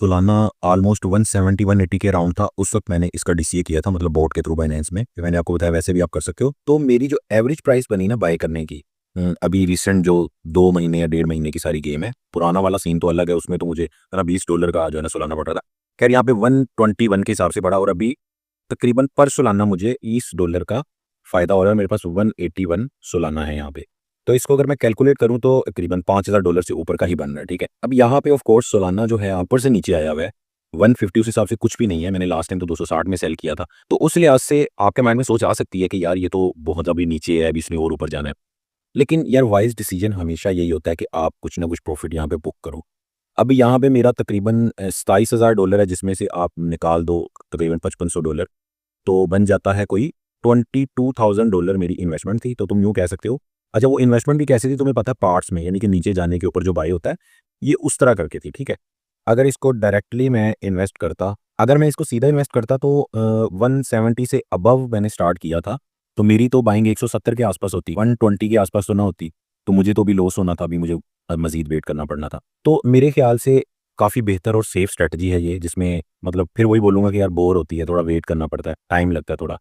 Solana almost 170 180 के around था। उस वक्त मैंने इसका डीसीए किया था, मतलब बोट के थ्रू बाइनेंस में। मैंने आपको बताया वैसे भी आप कर सकते हो। तो मेरी जो एवरेज प्राइस बनी ना बाय करने की, अभी रिसेंट जो 2 महीने या 1.5 महीने की सारी गेम है, पुराना वाला सीन तो अलग है, उसमें तो मुझे $20 का जो है ना सोलाना पड़ रहा था। खैर यहाँ पे 121 के हिसाब से पड़ा, और अभी तकरीबन पर सोलाना मुझे $20 का फायदा हो रहा है। मेरे पास 181 सोलाना है यहाँ पे। तो इसको अगर मैं कैलकुलेट करूँ तो तकरीबन $5000 से ऊपर का ही बन रहा है। ठीक है, अब यहाँ पे ऑफ कोर्स सोलाना जो है ऊपर से नीचे आया हुआ है। 150 उस हिसाब से कुछ भी नहीं है। मैंने लास्ट टाइम तो 260 में सेल किया था। तो उस लिहाज से आपके माइंड में सोच आ सकती है कि यार ये तो बहुत अभी नीचे है, अभी इसने और ऊपर जाना है। लेकिन यार वाइज डिसीजन हमेशा यही होता है कि आप कुछ ना कुछ प्रॉफिट यहाँ पे बुक करो। अब यहाँ पे मेरा तकरीबन $27000 है, जिसमें से आप निकाल दो तकरीबन $5500, तो बन जाता है कोई $22,000 मेरी इन्वेस्टमेंट थी। तो तुम यूँ कह सकते हो। अच्छा, वो इन्वेस्टमेंट भी कैसी थी तुम्हें पता है? पार्ट्स में, यानी कि नीचे जाने के ऊपर जो बाय होता है, ये उस तरह करके थी। ठीक है, अगर इसको डायरेक्टली मैं इन्वेस्ट करता, अगर मैं इसको सीधा इन्वेस्ट करता तो 170 से अबव मैंने स्टार्ट किया था, तो मेरी तो बाइंग 170 के आसपास होती, 120 के आसपास तो ना होती। तो मुझे तो भी लॉस होना था, अभी मुझे मजीद वेट करना पड़ना था। तो मेरे ख्याल से काफ़ी बेहतर और सेफ स्ट्रेटजी है ये, जिसमें मतलब फिर वही बोलूँगा कि यार बोर होती है, थोड़ा वेट करना पड़ता है, टाइम लगता है थोड़ा,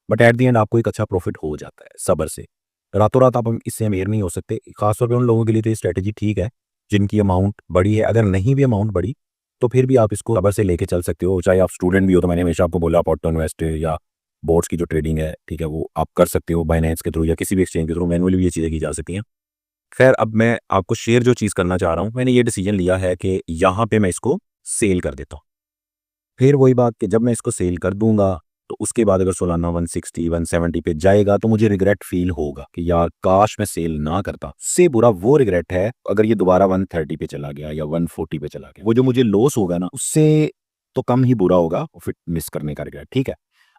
बट एट द एंड आपको एक अच्छा प्रॉफिट हो जाता है सब्र से। रातों रात आप इससे अमीर नहीं हो सकते। खासतौर पे उन लोगों के लिए तो ये स्ट्रेटजी ठीक है जिनकी अमाउंट बड़ी है। अगर नहीं भी अमाउंट बड़ी, तो फिर भी आप इसको सब्र से लेके चल सकते हो। चाहे आप स्टूडेंट भी हो, तो मैंने हमेशा आपको बोला आप ऑटो इन्वेस्ट या बोर्ड्स की जो ट्रेडिंग है, ठीक है, वो आप कर सकते हो बाइनेंस के थ्रू या किसी भी एक्सचेंज के थ्रू। मैनुअली भी ये चीज़ें की जा सकती हैं। खैर, अब मैं आपको शेयर जो चीज़ करना चाह रहा हूँ, मैंने ये डिसीजन लिया है कि यहाँ पे मैं इसको सेल कर देता हूँ। फिर वही बात कि जब मैं इसको सेल कर दूंगा, तो उसके बाद अगर सोलाना 160 170 पे जाएगा, तो मुझे रिग्रेट फील होगा कि यार काश मैं सेल ना करता। से बुरा वो रिग्रेट है अगर ये दोबारा 130 पे चला गया या 140 पे चला गया। वो जो मुझे लॉस होगा ना, उससे तो कम ही बुरा होगा फिर मिस करने का रिग्रेट। ठीक है,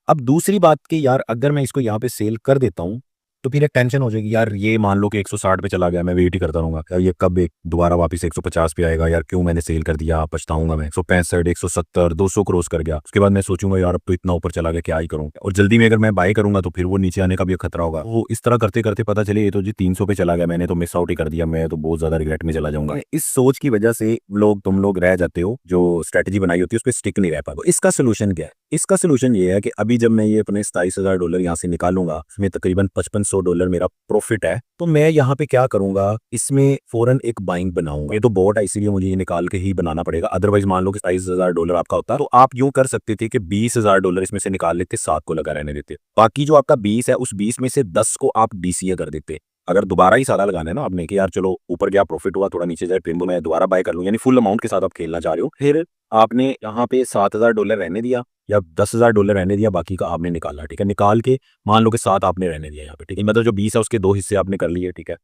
अब दूसरी बात कि यार अगर मैं इसको यहाँ पे सेल कर देता हूँ, तो फिर एक टेंशन हो जाएगी। यार ये मान लो कि 160 पे चला गया, मैं वेट ही करता रहूंगा यार ये कब एक दोबारा वापस 150 पे आएगा, यार क्यों मैंने सेल कर दिया, पछताऊंगा मैं। 165 170 200 क्रॉस कर गया, उसके बाद मैं सोचूंगा यार अब तो इतना ऊपर चला गया, क्या ही करूँ। और जल्दी में अगर मैं बाय करूंगा तो फिर वो नीचे आने का भी खतरा होगा। वो इस तरह करते करते पता चले ये तो जी 300 पे चला गया, मैंने तो मिस आउट ही कर दिया, मैं तो बहुत ज्यादा रिग्रेट में चला जाऊंगा। इस सोच की वजह से तुम लोग रह जाते हो, जो स्ट्रेटेजी बनाई होती है उस पर स्टिक नहीं रह पाते। इसका सोल्यूशन क्या है? इसका सोल्यूशन ये है कि अभी जब मैं ये अपने $27000 यहाँ से निकालूंगा, उसमें तकरीबन $5500 मेरा प्रॉफिट है, तो मैं यहाँ पे क्या करूंगा, इसमें फौरन एक बाइंग बनाऊंगा। ये तो बॉट है, इसीलिए मुझे ये निकाल के ही बनाना पड़ेगा। अदरवाइज मान लो कि $27000 आपका होता, तो आप यूं कर सकते थे कि $20000 इसमें से निकाल लेते, 7 को लगा रहने देते। बाकी जो आपका 20 है, उस 20 में से 10 को आप डीसीए कर देते। अगर दोबारा ही सारा लगाना है ना आपने कि यार चलो ऊपर गया, प्रॉफिट हुआ, थोड़ा नीचे जाए, फिर मैं दोबारा बाय कर लूँ, यानी फुल अमाउंट के साथ आप खेलना चाह रहे हो, फिर आपने यहाँ पे $7000 रहने दिया या $10000 रहने दिया, बाकी का आपने निकाला। ठीक है, निकाल के मान लो कि 7 आपने रहने दिया यहाँ पे। ठीक है, मतलब जो 20 है उसके 2 हिस्से आपने कर लिए। ठीक है,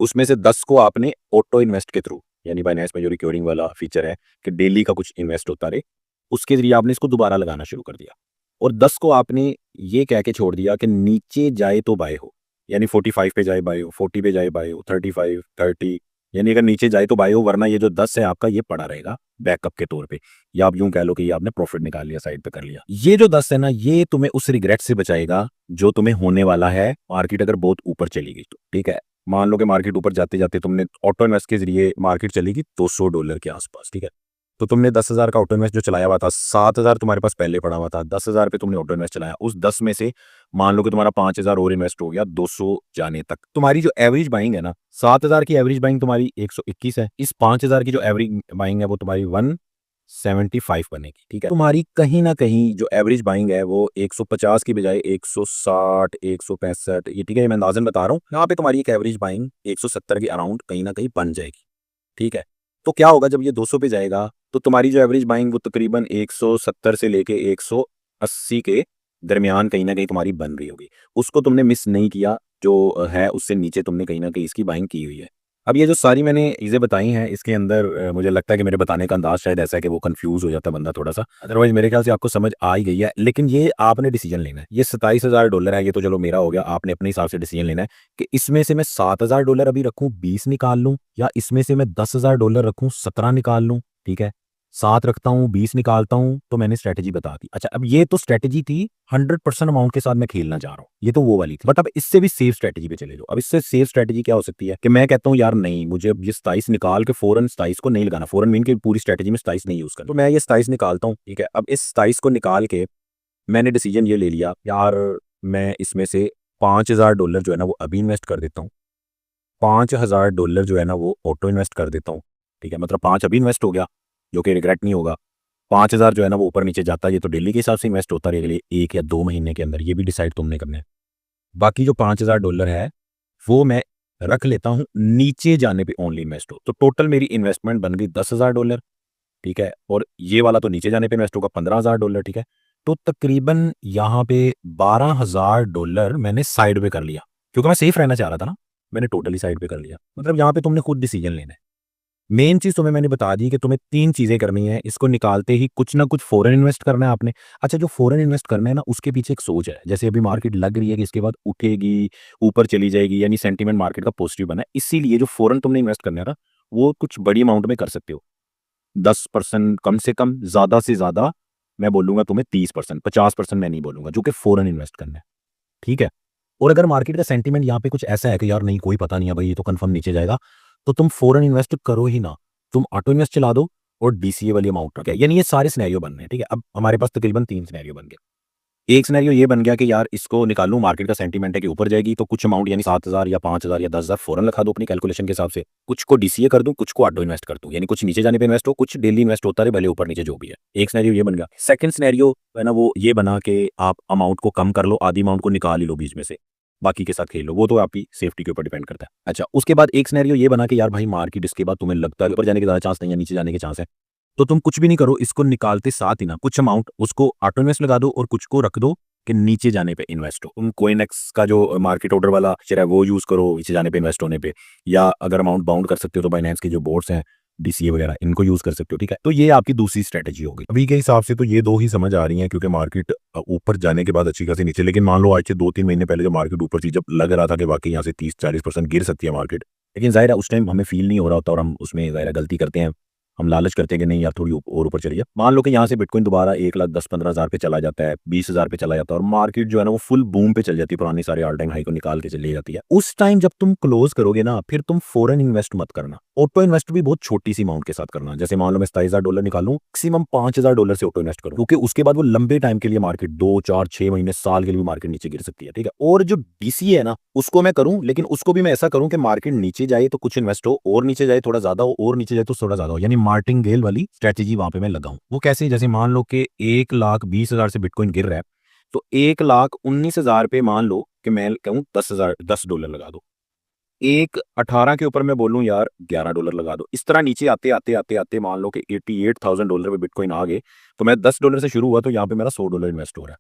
उसमें से 10 को आपने ऑटो इन्वेस्ट के थ्रू, यानी बाइनेंस में जो रिकरिंग वाला फीचर है कि डेली का कुछ इन्वेस्ट होता रहे, उसके जरिए आपने इसको दोबारा लगाना शुरू कर दिया। और 10 को आपने ये कह के छोड़ दिया कि नीचे जाए तो बाय हो, यानी 45 पे जाए बाय हो, 40 पे जाए बाय हो, 35 30, यानी अगर नीचे जाए तो बाय हो, वरना ये जो 10 है आपका ये पड़ा रहेगा बैकअप के तौर पे। या आप यूं कह लो कि ये आपने प्रॉफिट निकाल लिया, साइड पे कर लिया। ये जो 10 है ना, ये तुम्हें उस रिग्रेट से बचाएगा जो तुम्हें होने वाला है मार्केट अगर बहुत ऊपर चली गई तो। ठीक है, मान लो कि मार्केट ऊपर जाते जाते तुमने ऑटो इन्वेस्ट के जरिए मार्केट चलेगी $200 के आसपास। ठीक है, तो तुमने 10,000 का ऑटो इन्वेस्ट जो चलाया हुआ था, 7,000 तुम्हारे पास पहले पड़ा हुआ था, 10,000 पे तुमने ऑटो इन्वेस्ट चलाया, उस 10 में से मान लो कि तुम्हारा 5,000 और इन्वेस्ट हो गया 200 जाने तक। तुम्हारी जो एवरेज बाइंग है ना, 7,000 की एवरेज बाइंग तुम्हारी 121 है, इस 5,000 की जो एवरेज बाइंग है वो तुम्हारी 175 बनेगी। ठीक है, तुम्हारी कहीं ना कहीं जो एवरेज बाइंग है वो 150 की बजाय 160 165, ये ठीक है, मैं अंदाजन बता रहा हूँ, यहाँ पे तुम्हारी एक एवरेज बाइंग 170 के अराउंड कहीं ना कहीं बन जाएगी। ठीक है, तो क्या होगा जब ये 200 पे जाएगा, तो तुम्हारी जो एवरेज बाइंग वो तकरीबन 170 से लेके 180 के दरमियान कहीं ना कहीं तुम्हारी बन रही होगी। उसको तुमने मिस नहीं किया, जो है उससे नीचे तुमने कहीं ना कहीं इसकी बाइंग की हुई है। अब ये जो सारी मैंने चीज़ें बताई हैं, इसके अंदर मुझे लगता है कि मेरे बताने का अंदाज शायद ऐसा है कि वो कंफ्यूज हो जाता है बंदा थोड़ा सा। अदरवाइज मेरे ख्याल से आपको समझ आ ही गई है। लेकिन ये आपने डिसीजन लेना है। ये $27,000 है, ये तो चलो मेरा हो गया, आपने अपने हिसाब से डिसीजन लेना है कि इसमें से मैं $7,000 अभी रखूँ, 20 निकाल लूँ, या इसमें से मैं $10,000 रखूँ, 17 निकाल लूँ। ठीक है, 7 रखता हूँ, 20 निकालता हूँ, तो मैंने स्ट्रैटेजी बता दी। अच्छा, अब ये तो स्ट्रैटेजी थी 100% अमाउंट के साथ मैं खेलना चाह रहा हूँ, ये तो वो वाली थी। बट अब इससे भी सेफ स्ट्रैटेजी पे चले जाओ। अब इससे सेफ स्ट्रैटेजी क्या हो सकती है कि मैं कहता हूँ यार नहीं, मुझे अब ये 27 निकाल के फौरन 27 को नहीं लगाना, फौरन मीन की पूरी स्ट्रैटेजी में 27 नहीं यूज करना। तो मैं ये 27 निकालता हूँ, ठीक है। अब इस 27 को निकाल के मैंने डिसीजन ये ले लिया यार, मैं इसमें से $5000 जो है ना वो अभी इन्वेस्ट कर देता हूँ, $5000 जो है ना वो ऑटो इन्वेस्ट कर देता हूँ, ठीक है। मतलब 5 अभी इन्वेस्ट हो गया, जो कि रिग्रेट नहीं होगा। 5000 जो है ना वो ऊपर नीचे जाता है, ये तो डेली के हिसाब से इन्वेस्ट होता रहेगा, 1 या 2 महीने के अंदर, ये भी डिसाइड तुमने करना है। बाकी जो $5000 है वो मैं रख लेता हूँ नीचे जाने पे ओनली इन्वेस्ट हो। तो टोटल मेरी इन्वेस्टमेंट बन गई $10,000, ठीक है। और ये वाला तो नीचे जाने पे इन्वेस्ट होगा $15,000, ठीक है। तो तकरीबन यहाँ पे $12,000 मैंने साइड पे कर लिया, क्योंकि मैं सेफ रहना चाह रहा था ना, मैंने टोटली साइड पे कर लिया। मतलब यहाँ पे तुमने खुद डिसीजन लेना है। मेन चीज़ तुम्हें मैंने बता दी कि तुम्हें 3 चीज़ें करनी है, इसको निकालते ही कुछ ना कुछ फ़ॉरेन इन्वेस्ट करना है आपने। अच्छा, जो फ़ॉरेन इन्वेस्ट करना है ना, उसके पीछे एक सोच है। जैसे अभी मार्केट लग रही है कि इसके बाद उठेगी, ऊपर चली जाएगी, यानी सेंटीमेंट मार्केट का पॉजिटिव बना है। इसीलिए जो फ़ॉरेन तुमने इन्वेस्ट करना है ना, वो कुछ बड़ी अमाउंट में कर सकते हो। 10% कम से कम, ज़्यादा से ज़्यादा मैं बोलूँगा तुम्हें 30%, 50% मैं नहीं बोलूँगा, जो कि फ़ॉरेन इन्वेस्ट करना है, ठीक है? और अगर मार्केट का सेंटीमेंट यहाँ पे कुछ ऐसा है कि यार नहीं, कोई पता नहीं है भाई, ये तो कंफर्म नीचे जाएगा, तो तुम फ़ॉरेन इन्वेस्ट करो ही ना। तुम ऑटो इन्वेस्ट चला दो और डीसीए वाली अमाउंट रखें। यानी ये सारे सिनेरियो बन रहे हैं, ठीक है? अब हमारे पास तकरीबन 3 सिनेरियो बन गए। एक सिनेरियो ये बन गया कि यार इसको निकालूँ, मार्केट का सेंटीमेंट है कि ऊपर जाएगी, तो कुछ अमाउंट यानी 7,000 या 5,000 या 10,000 फ़ौरन रखा दो अपनी कैलकुलेशन के हिसाब से। कुछ को डीसीए कर दूँ, कुछ को ऑटो इन्वेस्ट कर दूँ। यानी कुछ नीचे जाने पे इन्वेस्ट हो, कुछ डेली इन्वेस्ट होता रहे, भले ऊपर नीचे जो भी है। एक सिनेरियो ये बन गया। सेकंड सिनेरियो है ना वो ये बना कि आप अमाउंट को कम कर लो, आधी अमाउंट को निकाल ही लो बीच में से, बाकी के साथ खेल लो। वो तो आपकी सेफ्टी के ऊपर डिपेंड करता है। अच्छा, उसके बाद एक सिनेरियो ये बना कि यार भाई मार्केट इसके बाद तुम्हें लगता है ऊपर जाने के ज़्यादा चांस नहीं है, नीचे जाने के चांस है। तो तुम कुछ भी नहीं करो, इसको निकालते साथ ही ना कुछ अमाउंट उसको ऑटो इन्वेस्ट लगा दो और कुछ को रख दो कि नीचे जाने पे इन्वेस्ट हो। तुम कोइनएक्स का जो मार्केट ऑर्डर वाला शेयर है वो यूज़ करो नीचे जाने पे इन्वेस्ट होने पे, या अगर अमाउंट बाउंड कर सकते हो तो बाइनेंस के जो बोर्ड्स हैं, डीसीए वगैरह, इनको यूज़ कर सकते हो, ठीक है। तो ये आपकी दूसरी स्ट्रेटजी होगी। अभी के हिसाब से तो ये 2 ही समझ आ रही हैं, क्योंकि मार्केट ऊपर जाने के बाद अच्छी खासी नीचे, लेकिन मान लो आज से 2-3 महीने पहले जो मार्केट ऊपर थी, जब लग रहा था कि वाकई यहाँ से 30-40% गिर सकती है मार्केट, लेकिन ज़ाहिर है उस टाइम हमें फील नहीं हो रहा होता और हम उसमें ज़ाहिर है गलती करते हैं। हम लालच करते हैं कि नहीं यार थोड़ी और ऊपर चली जाए। मान लो कि यहाँ से बिटकॉइन दोबारा 1,10,15,000 पे चला जाता है, 20,000 पे चला जाता है और मार्केट जो है ना वो फुल बूम पे चल जाती है, पुरानी सारी ऑल टाइम हाई को निकाल के चली जाती है। उस टाइम जब तुम क्लोज करोगे ना, फिर तुम फॉरेन इन्वेस्ट मत करना। ऑटो इन्वेस्ट भी बहुत छोटी सी अमाउंट के साथ करना। जैसे मान लो मैं $27,000 निकालूं, मैक्सिमम $5,000 से ऑटो इन्वेस्ट करूं, क्योंकि उसके बाद वो लंबे टाइम के लिए मार्केट 2, 4, 6 महीने, साल के लिए मार्केट नीचे गिर सकती है, ठीक है। और जो डीसीए है ना उसको मैं करूं, लेकिन उसको भी मैं ऐसा करूं कि मार्केट नीचे जाए तो कुछ इन्वेस्ट हो, और नीचे जाए थोड़ा ज्यादा हो, और नीचे जाए तो थोड़ा ज्यादा हो, यानी मार्टिंगेल वाली स्ट्रेटेजी वहां पे मैं लगाऊं। वो कैसे? जैसे मान लो कि 1,20,000 से बिटकॉइन गिर रहा है, तो 1,19,000 पे मान लो कि मैं कहूँ $10 लगा दो, 1,18 के ऊपर मैं बोलूँ यार $11 लगा दो। इस तरह नीचे आते आते आते आते मान लो कि $88,000 पे बिटकॉइन आ गए, तो मैं $10 से शुरू हुआ, तो यहाँ पे मेरा $100 इन्वेस्ट हो रहा है,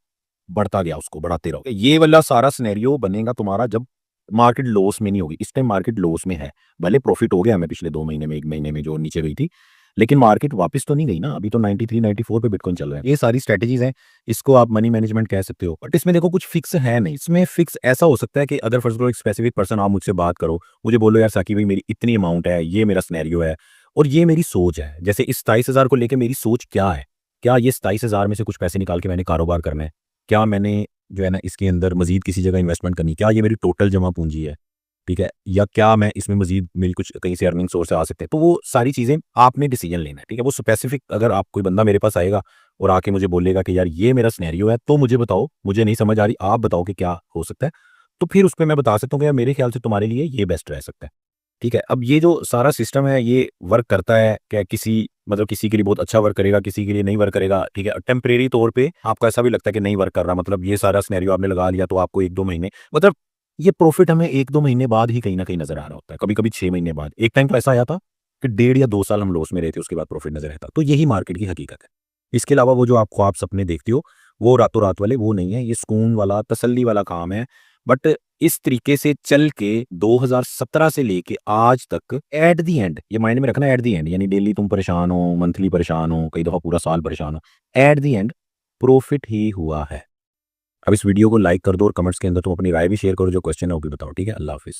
बढ़ता गया, उसको बढ़ाते रहो। ये वाला सारा सिनेरियो बनेगा तुम्हारा जब मार्केट लॉस में नहीं होगी। इस टाइम मार्केट लॉस में है, भले प्रॉफिट हो गया हमें पिछले 2 महीने में, 1 महीने में जो नीचे गई थी, लेकिन मार्केट वापस तो नहीं गई ना। अभी तो 93-94 पे बिटकॉइन चल रहा है। ये सारी स्ट्रेटजीज हैं, इसको आप मनी मैनेजमेंट कह सकते हो। बट इसमें देखो कुछ फिक्स है नहीं। इसमें फिक्स ऐसा हो सकता है कि अगर फर्स्ट एक स्पेसिफिक पर्सन आप मुझसे बात करो, मुझे बोलो यार साकी भाई मेरी इतनी अमाउंट है, ये मेरा सिनेरियो है और ये मेरी सोच है। जैसे इस 27,000 को लेकर मेरी सोच क्या है? क्या ये 27,000 में से कुछ पैसे निकाल के मैंने कारोबार करना है? क्या मैंने जो है ना इसके अंदर मजीद किसी जगह इन्वेस्टमेंट करनी? क्या ये मेरी टोटल जमा पूंजी है? ठीक है, या क्या मैं इसमें मजीद मेरी कुछ कहीं से अर्निंग सोर्स आ सकते हैं? तो वो सारी चीज़ें आपने डिसीजन लेना है, ठीक है। वो स्पेसिफिक अगर आप कोई बंदा मेरे पास आएगा और आके मुझे बोलेगा कि यार ये मेरा सिनेरियो है, तो मुझे बताओ, मुझे नहीं समझ आ रही, आप बताओ कि क्या हो सकता है, तो फिर उस पे मैं बता सकता हूँ कि यार मेरे ख्याल से तुम्हारे लिए ये बेस्ट रह सकता है, ठीक है। अब ये जो सारा सिस्टम है ये वर्क करता है क्या? किसी मतलब किसी के लिए बहुत अच्छा वर्क करेगा, किसी के लिए नहीं वर्क करेगा, ठीक है। टेम्परेरी तौर पे आपको ऐसा भी लगता है कि नहीं वर्क कर रहा, मतलब ये सारा सिनेरियो आपने लगा लिया तो आपको 1-2 महीने, मतलब ये प्रॉफिट हमें 1-2 महीने बाद ही कहीं न कहीं नज़र आ रहा होता है, कभी-कभी 6 महीने बाद। एक टाइम तो ऐसा आया था कि 1.5 या 2 साल हम लॉस में रहे थे, उसके बाद प्रॉफिट नज़र आया था। तो यही मार्केट की हकीकत है। इसके अलावा वो जो आप ख्वाब सपने देखते हो, वो रातों-रात वाले वो नहीं है, ये सुकून वाला, तसल्ली वाला काम है। बट इस तरीके से चल के 2017 से लेके आज तक एट द एंड, ये माइंड में रखना, एट द एंड यानी डेली तुम परेशान हो, मंथली परेशान हो, कई दफ़ा पूरा साल परेशान हो, एट द एंड प्रॉफिट ही हुआ है। अब इस वीडियो को लाइक कर दो और कमेंट्स के अंदर तुम अपनी राय भी शेयर करो, जो क्वेश्चन है वो भी बताओ, ठीक है। अल्लाह हाफ़िज़।